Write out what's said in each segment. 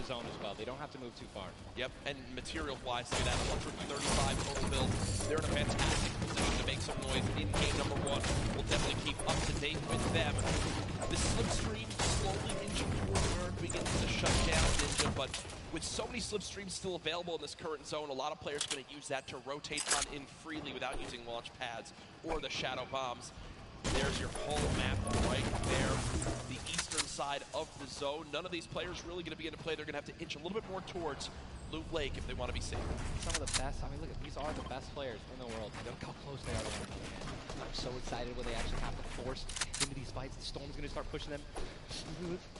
zone as well. They don't have to move too far. Yep, and material-wise, see that 135 total build. They're in a fantastic position to make some noise in game number 1. We'll definitely keep up to date with them. The slipstream slowly inching toward where it begins to shut down Ninja, but with so many slipstreams still available in this current zone, a lot of players are going to use that to rotate on in freely without using launch pads or the shadow bombs. There's your whole map right there, the eastern side of the zone. None of these players really going to be into play. They're going to have to inch a little bit more towards Loot Lake if they want to be safe. Some of the best, I mean, look, these are the best players in the world. Look how close they are to one. I'm so excited when they actually have to force into these fights. The Storm's going to start pushing them.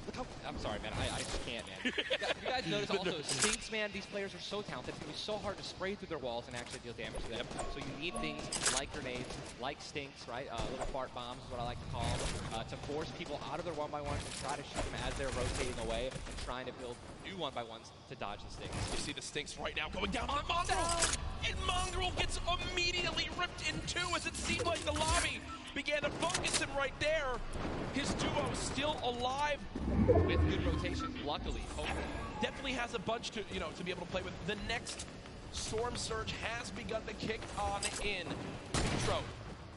Look how, I'm sorry, man. I just can't, man. You guys notice also, Stinks, man, these players are so talented. It's going to be so hard to spray through their walls and actually deal damage to them. So you need things like grenades, like Stinks, right? Little fart bombs is what I like to call them, to force people out of their 1x1s and try to shoot them as they're rotating away and trying to build new 1x1s to dodge the Stinks. You see the Stinks right now going down on Mongrel, and Mongrel gets immediately ripped in two as it seemed like the lobby began to focus him right there. His duo is still alive with good rotation, luckily. Definitely has a bunch to, to be able to play with. The next Storm Surge has begun to kick on in. Metro,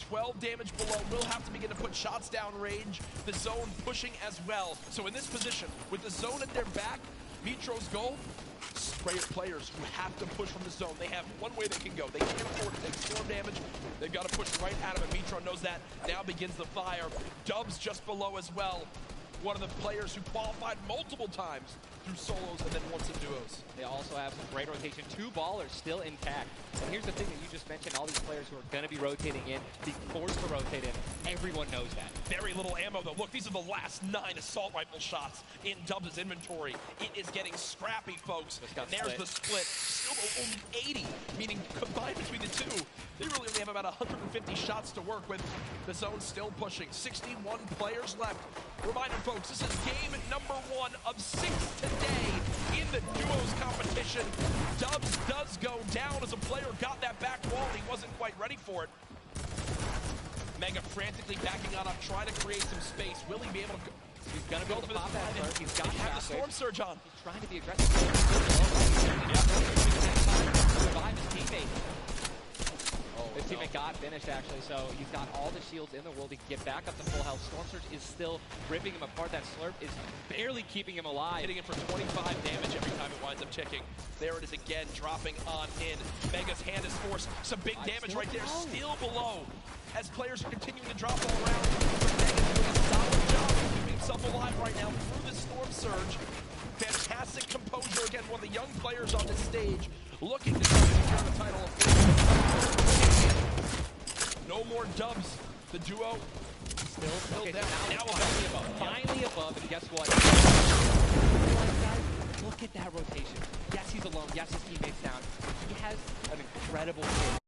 12 damage below, will have to begin to put shots down range. The zone pushing as well. So in this position, with the zone at their back, Metro's goal, spray players who have to push from the zone. They have one way they can go. They can't afford to take storm damage. They've got to push right out of it. Metro knows that. Now begins the fire. Dubs just below as well. One of the players who qualified multiple times through solos and then once in duos. They also have some great rotation. 2 ballers still intact. And here's the thing that you just mentioned, all these players who are going to be rotating in, be forced to rotate in. Everyone knows that. Very little ammo, though. Look, these are the last 9 assault rifle shots in Dubs' inventory. It is getting scrappy, folks. And there's the split. Still only 80, meaning combined between the two, they really only have about 150 shots to work with. The zone still pushing. 61 players left. Reminder, folks, this is game number 1 of 6 today in the duos competition. Dubs does go down as a player got that back wall and he wasn't quite ready for it. Mega frantically backing on up, trying to create some space. Will he be able to go? He's going to be able to pop that first. He's got the Storm Surge on. He's trying to be aggressive. Survive his teammate. His teammate got finished, actually, so he's got all the shields in the world. He can get back up to full health. Storm Surge is still ripping him apart. That slurp is barely keeping him alive. Hitting him for 25 damage every time it winds up ticking. There it is again, dropping on in. Mega's hand is forced. Some big damage right there, still below. As players are continuing to drop all around. Mega's doing a solid job of keeping himself alive right now through the Storm Surge. Fantastic composure. Again, one of the young players on this stage looking to secure the title of no more Dubs. The duo still down. Now above. Finally above, and guess what? Look at that rotation. Yes, he's alone. Yes, his teammate's down. He has an incredible kill.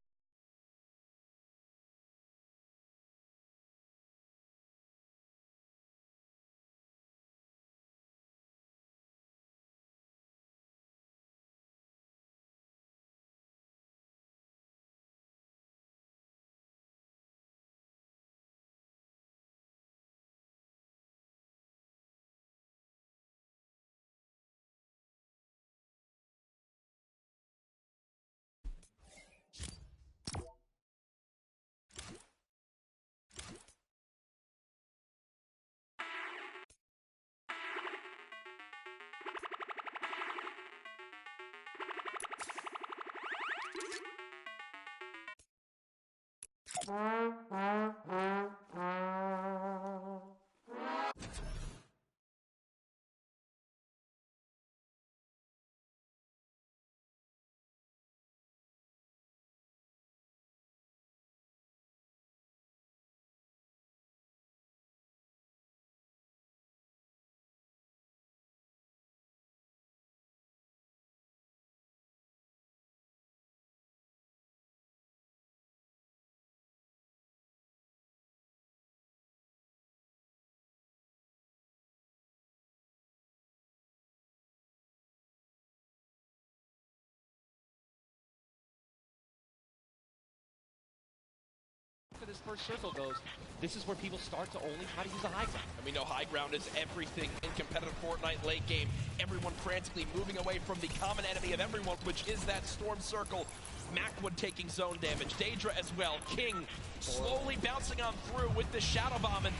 this first circle goes, this is where people start to only try to use the high ground. And we know high ground is everything in competitive Fortnite late game. Everyone frantically moving away from the common enemy of everyone, which is that storm circle. Macwood taking zone damage, Daedra as well. King slowly bouncing on through with the Shadow Bomb, and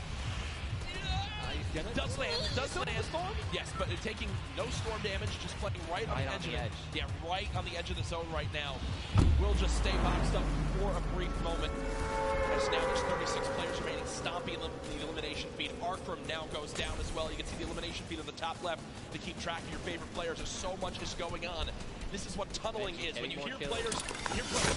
does land. Yes, but taking no storm damage, just playing right on the edge. Yeah, right on the edge of the zone right now. We'll just stay boxed up for a brief moment. As now there's 36 players remaining, stomping the elimination feed. Arkram now goes down as well. You can see the elimination feed on the top left to keep track of your favorite players. There's so much is going on. This is what tunneling is. When you hear players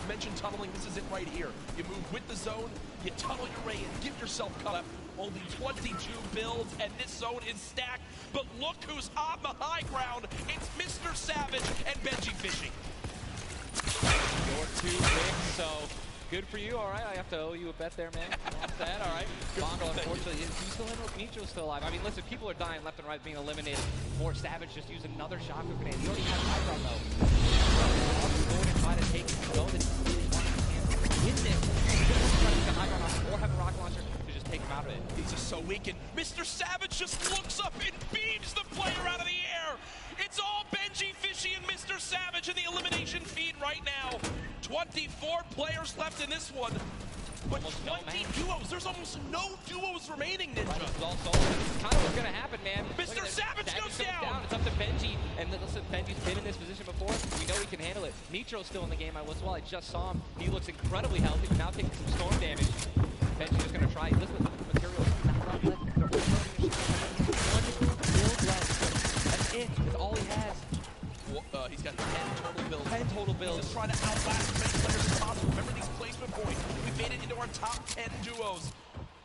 mention tunneling, this is it right here. You move with the zone, you tunnel your way in, give yourself cut up. Only 22 builds, and this zone is stacked. But look who's on the high ground. It's Mr. Savage and Benji Fishing. You're too big, so good for you. All right, I have to owe you a bet there, man. What's that? All right. Bongo, unfortunately, he's still in. Mitro's still alive. I mean, listen, people are dying left and right, being eliminated. More Savage just used another shotgun grenade. He already has high ground, though. He's going to try to take it. Know that he really wants to win this. He's going to try to get high ground or have a rocket launcher to just take him out of it. He's just so weak, and Mr. Savage just looks up and beams the player out of the air. It's all Benji Fishy and Mr. Savage in the elimination feed right now. 24 players left in this one, but 20 duos. There's almost no duos remaining, Ninja. Right, it's all solo. This is kind of what's going to happen, man. Mr. Savage goes down. It's up to Benji, and listen, Benji's been in this position before. We know he can handle it. Mitro's still in the game as well. I just saw him. He looks incredibly healthy, but now taking some storm damage. Benji's just going to try. Listen, the materials not a lot left. They're only one build left. That's it. That's all he has. Well, he's got 10 total builds. 10 total builds. He's just trying to outlast as many players as possible. Remember these placement points. We made it into our top 10 duos.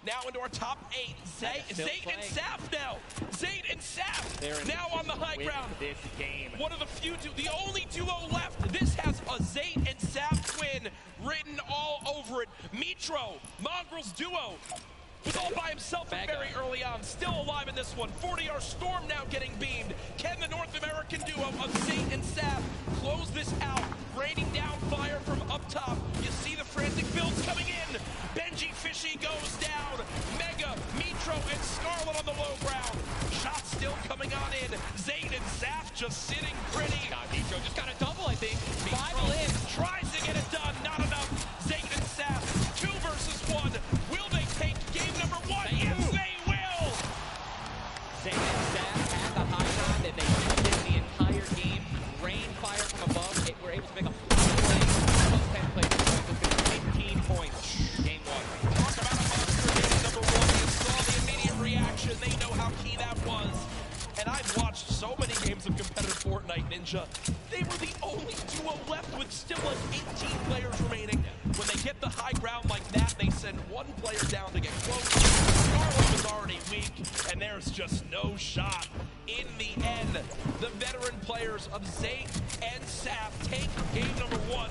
Now into our top 8. Zayt and Saf now. Zayt and Saf now on the high ground. This game. One of the few, the only duo left. This has a Zayt and Saf twin written all over it. Mitro, Mongrel's duo, was all by himself very early on. Still alive in this one. 40R Storm now getting beamed. Can the North American duo of Zayt and Saf close this out? Raining down fire from up top. You see the frantic builds coming in. Benji Fishy goes down. Mega, Mitro, and Scarlet on the low ground. Shots still coming on in. Zayt and Saf just sitting pretty. Mitro just got a double, I think. Mitro tries to get it done. Not enough. Zayt and Saf, 2 versus 1. Will they take game number 1? Yes, they will. Zayt and Saf had the high ground that they did the entire game. Rain fire from above. We're able to make a 10 plays. It's 15 points. Game 1. Talk about a monster game number 1. You saw the immediate reaction. They know how key that was. And I've watched so many games of competitive Fortnite, Ninja. They were the only duo left with still like 18 players remaining. When they get the high ground like that, they send one player down to get close. Scarlet was already weak, and there's just no shot. In the end, the veteran players of Zayt and Saf take game number 1.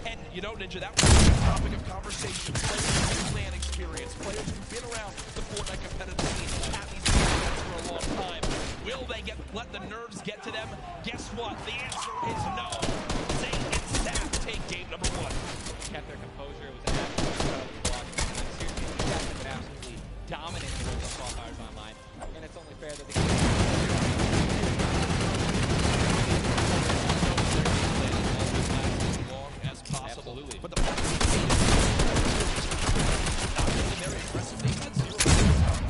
And you know, Ninja, that was the topic of conversation. Players with land experience, players who've been around the Fortnite competitive scene at these events for a long time. Will they let the nerves get to them? Guess what? The answer is no. Zayt and Saf take game number 1. Kept their composure. It was an absolute block. Seriously, you guys have been absolutely dominant in the qualifiers online. And it's only fair that they Absolutely. But the fact that not very aggressive, they had 0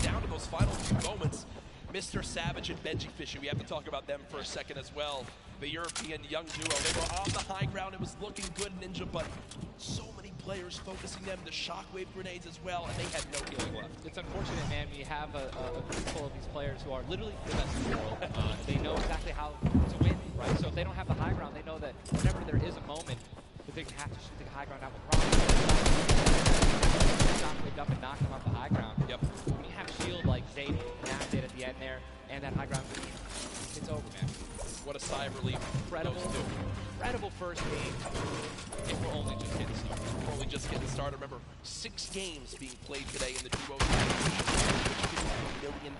down to those final few moments. Mr. Savage and Benji Fishy, we have to talk about them for a second as well. The European young duo, they were on the high ground. It was looking good, Ninja, but so many players focusing them, the shockwave grenades as well, and they had no healing left. It's unfortunate, man. We have a group full of these players who are literally the best in the world. They know exactly how to win, right? So if they don't have the high ground, they know that whenever there is a moment, they have to shoot the high ground out with problems. Knock up and knock them off the high ground. Yep. When you have shield like Zayt and did at the end there, and that high ground, it's over, man. What a sigh of relief. Incredible first game. If we're only just getting started. We're only just getting started. Remember, 6 games being played today in the duo competition. $1 million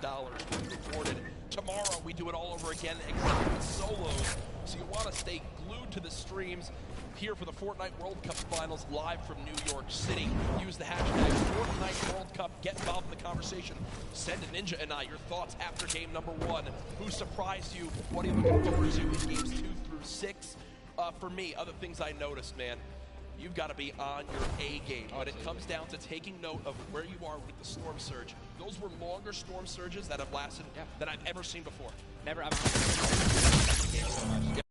being reported. Tomorrow we do it all over again, except with solos. So you watch want to stay glued to the streams here for the Fortnite World Cup Finals live from New York City. Use the hashtag Fortnite World Cup. Get involved in the conversation. Send a Ninja and I your thoughts after game number 1. Who surprised you? What are you looking forward to in games 2 through 6? For me, other things I noticed, man, you've got to be on your A game. When it comes down to taking note of where you are with the Storm Surge, those were longer Storm Surges that have lasted than I've ever seen before. Never. Yeah,